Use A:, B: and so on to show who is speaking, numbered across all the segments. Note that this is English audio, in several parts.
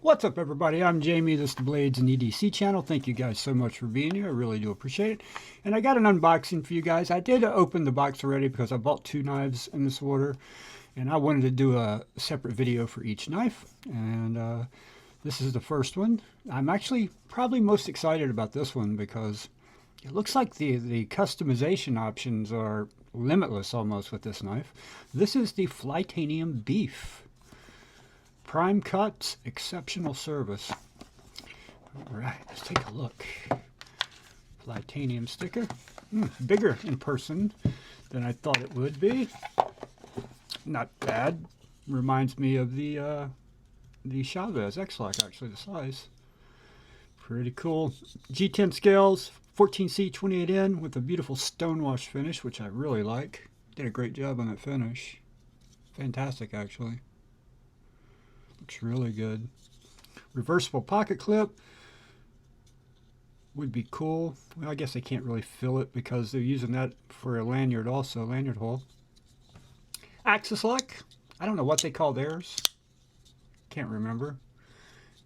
A: What's up, everybody? I'm Jamie. This is the Blades and EDC channel. Thank you guys so much for being here. I really do appreciate it. And I got an unboxing for you guys. I did open the box already because I bought 2 knives in this order, and I wanted to do a separate video for each knife. And this is the first one. I'm actually probably most excited about this one because it looks like the customization options are limitless almost with this knife. This is the Flytanium Beef. Prime cuts, exceptional service. All right, let's take a look. Flytanium sticker. Bigger in person than I thought it would be. Not bad. Reminds me of the Chavez X-Lock, actually, the size. Pretty cool. G10 scales, 14C 28N with a beautiful stonewash finish, which I really like. Did a great job on that finish. Fantastic, actually. Looks really good. Reversible pocket clip would be cool. Well, I guess they can't really fill it because they're using that for a lanyard also, lanyard hole. Axis lock. I don't know what they call theirs. Can't remember.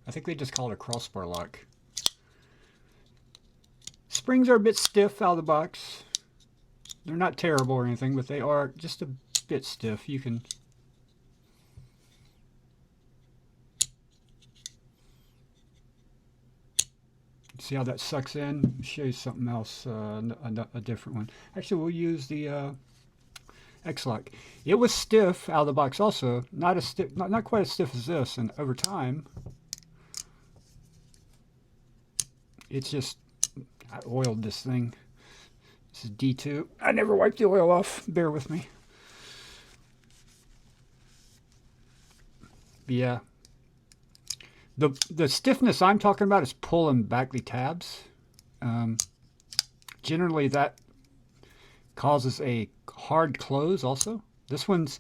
A: I think they just call it a crossbar lock. Springs are a bit stiff out of the box. They're not terrible or anything, but they are just a bit stiff. You can see how that sucks in. Show you something else, a different one. Actually, we'll use the X-Lock. It was stiff out of the box also, not as stiff, not quite as stiff as this. And over time, it's just, I oiled this thing. This is D2. I never wiped the oil off. Bear with me. But yeah. The stiffness I'm talking about is pulling back the tabs. Generally, that causes a hard close also. This one's,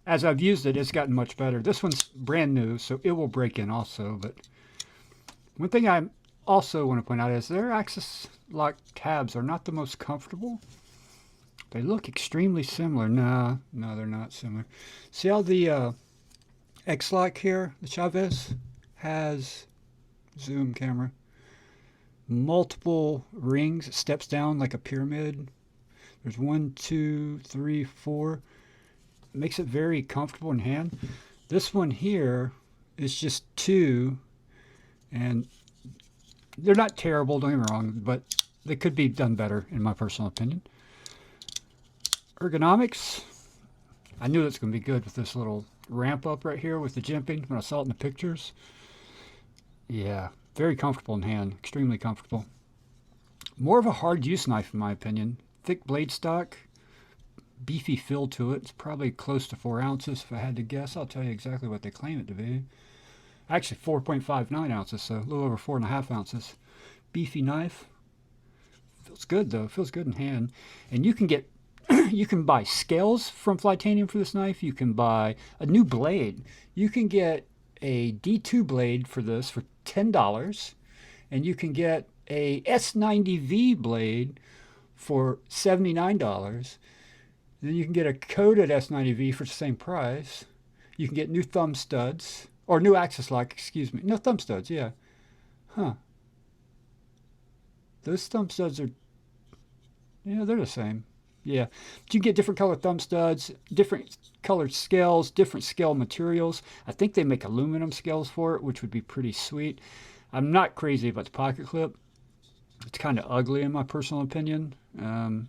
A: as I've used it, it's gotten much better. This one's brand new, so it will break in also. But one thing I also want to point out is their Axis lock tabs are not the most comfortable. They look extremely similar. No, they're not similar. See how the X-Lock here, the Chavez, has, zoom camera, multiple rings. It steps down like a pyramid. There's 1, 2, 3, 4. It makes it very comfortable in hand. This one here is just 2, and they're not terrible, don't get me wrong, but they could be done better in my personal opinion. Ergonomics, I knew it's going to be good with this little ramp up right here with the jimping when I saw it in the pictures. Yeah, very comfortable in hand, extremely comfortable. More of a hard use knife in my opinion. Thick blade stock, beefy feel to it. It's probably close to 4 ounces if I had to guess. I'll tell you exactly what they claim it to be. Actually 4.59 ounces, so a little over 4.5 ounces. Beefy knife. Feels good though, feels good in hand. And you can get you can buy scales from Flytanium for this knife. You can buy a new blade. You can get a D2 blade for this for $10, and you can get a S90V blade for $79. Then you can get a coated S90V for the same price. You can get new thumb studs, or new Axis lock, excuse me. No, thumb studs, yeah. Huh. Those thumb studs are, yeah, they're the same. Yeah, but you can get different colored thumb studs, different colored scales, different scale materials. I think they make aluminum scales for it, which would be pretty sweet. I'm not crazy about the pocket clip. It's kind of ugly in my personal opinion. And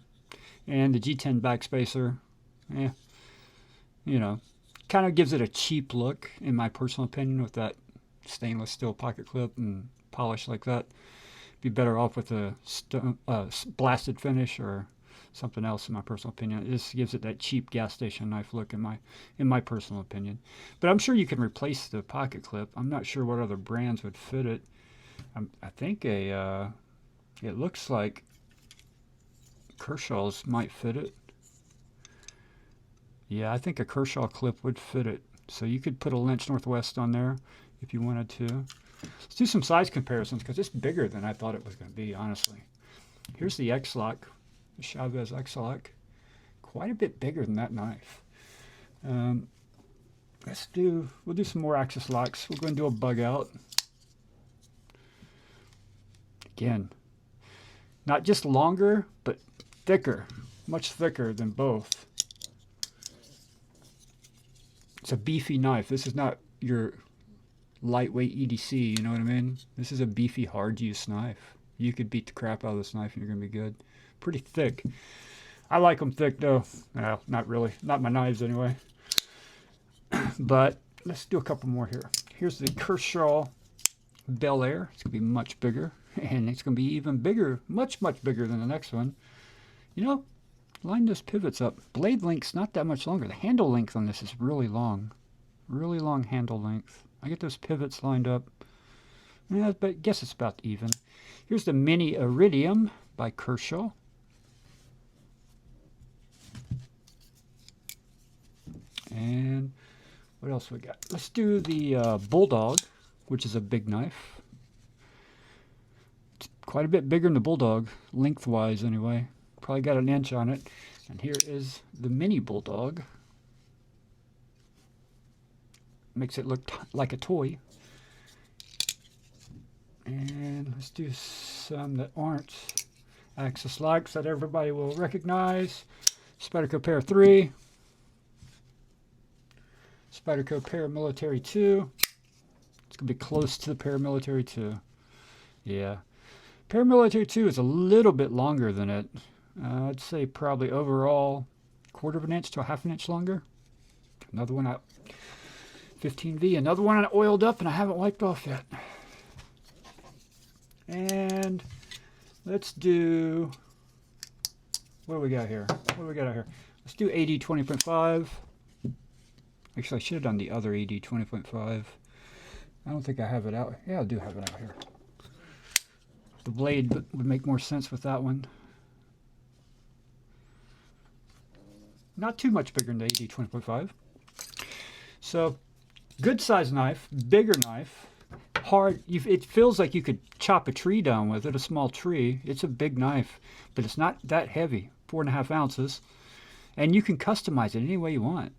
A: the G10 backspacer, you know, kind of gives it a cheap look in my personal opinion with that stainless steel pocket clip and polish like that. Be better off with a blasted finish or something else in my personal opinion. It just gives it that cheap gas station knife look in my personal opinion. But I'm sure you can replace the pocket clip. I'm not sure what other brands would fit it. I think it looks like Kershaw's might fit it. Yeah, I think a Kershaw clip would fit it. So you could put a Lynch Northwest on there if you wanted to. Let's do some size comparisons because it's bigger than I thought it was going to be, honestly. Here's the X-Lock. The Chavez X-Lock, quite a bit bigger than that knife. we'll do some more axis locks. We're going to do a bug out. Again, not just longer, but thicker, much thicker than both. It's a beefy knife. This is not your lightweight EDC, you know what I mean? This is a beefy, hard use knife. You could beat the crap out of this knife and you're going to be good. Pretty thick. I like them thick though. Well, not really. Not my knives anyway. But let's do a couple more here. Here's the Kershaw Bel Air. It's going to be much bigger. And it's going to be even bigger, much, much bigger than the next one. You know, line those pivots up. Blade length's not that much longer. The handle length on this is really long. Really long handle length. I get those pivots lined up. Yeah, but I guess it's about even. Here's the Mini Iridium by Kershaw. And what else we got? Let's do the Bulldog, which is a big knife. It's quite a bit bigger than the Bulldog, lengthwise anyway. Probably got an inch on it. And here is the Mini Bulldog. Makes it look like a toy. And let's do some that aren't axis locks that everybody will recognize. Spyderco Pair 3. Spyderco Paramilitary 2. It's going to be close to the Paramilitary 2. Yeah. Paramilitary 2 is a little bit longer than it. I'd say probably overall 1/4 of an inch to a 1/2 inch longer. Another one out. 15V, another one I oiled up and I haven't wiped off yet. And let's do, what do we got here? What do we got out here? Let's do AD 20.5. Actually, I should have done the other AD 20.5. I don't think I have it out. Yeah, I do have it out here. The blade would make more sense with that one. Not too much bigger than the AD 20.5. So, good size knife, bigger knife, hard. It feels like you could chop a tree down with it, a small tree. It's a big knife, but it's not that heavy, 4.5 ounces. And you can customize it any way you want,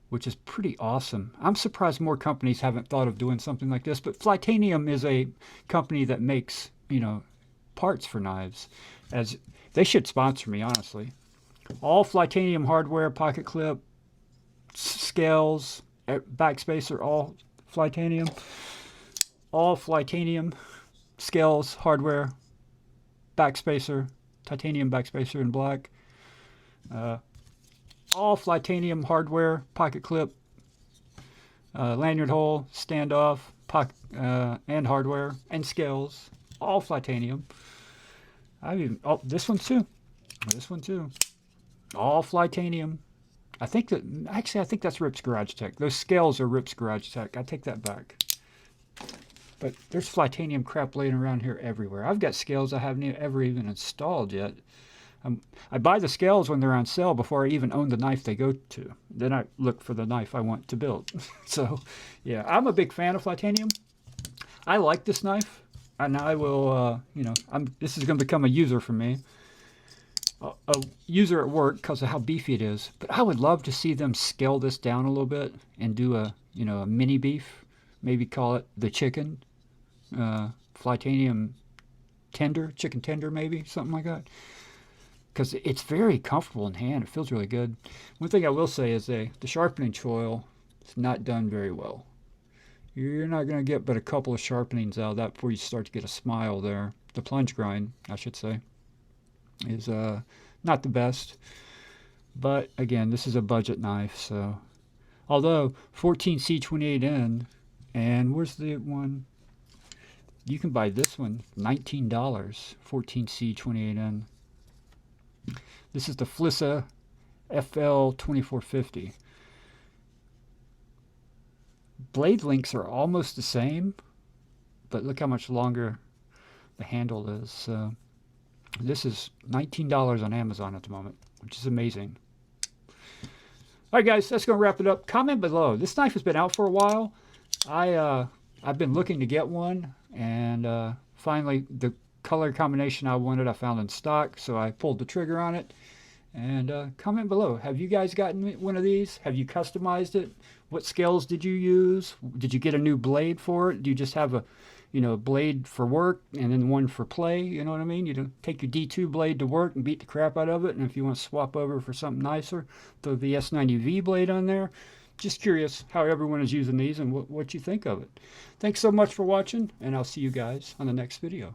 A: which is pretty awesome. I'm surprised more companies haven't thought of doing something like this, but Flytanium is a company that makes, you know, parts for knives. As they should sponsor me, honestly. All Flytanium hardware, pocket clip, scales, backspacer, all Flytanium. All Flytanium scales, hardware, backspacer, titanium backspacer in black. All Flytanium hardware, pocket clip, lanyard hole, standoff, pocket, and hardware, and scales. All Flytanium. This one too. This one too. All Flytanium. I think that's Rip's Garage Tech. Those scales are Rip's Garage Tech. I take that back. But there's Flytanium crap laying around here everywhere. I've got scales I haven't ever even installed yet. I buy the scales when they're on sale before I even own the knife they go to. Then I look for the knife I want to build. So, yeah, I'm a big fan of Flytanium. I like this knife, and I will, this is going to become a user for me. A user at work because of how beefy it is. But I would love to see them scale this down a little bit and do a mini beef. Maybe call it the chicken. Flytanium tender, chicken tender maybe, something like that. Because it's very comfortable in hand. It feels really good. One thing I will say is the sharpening choil is not done very well. You're not going to get but a couple of sharpenings out of that before you start to get a smile there. The plunge grind, I should say, is not the best. But again, this is a budget knife. So, although 14C28N, and where's the one? You can buy this one, $19, 14C28N. This is the Flissa FL2450. Blade links are almost the same, but look how much longer the handle is. So this is $19 on Amazon at the moment, which is amazing. All right, guys, that's going to wrap it up. Comment below. This knife has been out for a while. I've been looking to get one, and finally the color combination I wanted I found in stock, so I pulled the trigger on it. And comment below. Have you guys gotten one of these? Have you customized it? What scales did you use? Did you get a new blade for it? Do you just have a, blade for work and then one for play? You know what I mean? You don't take your D2 blade to work and beat the crap out of it, and if you want to swap over for something nicer, throw the S90V blade on there. Just curious how everyone is using these and what you think of it. Thanks so much for watching, and I'll see you guys on the next video.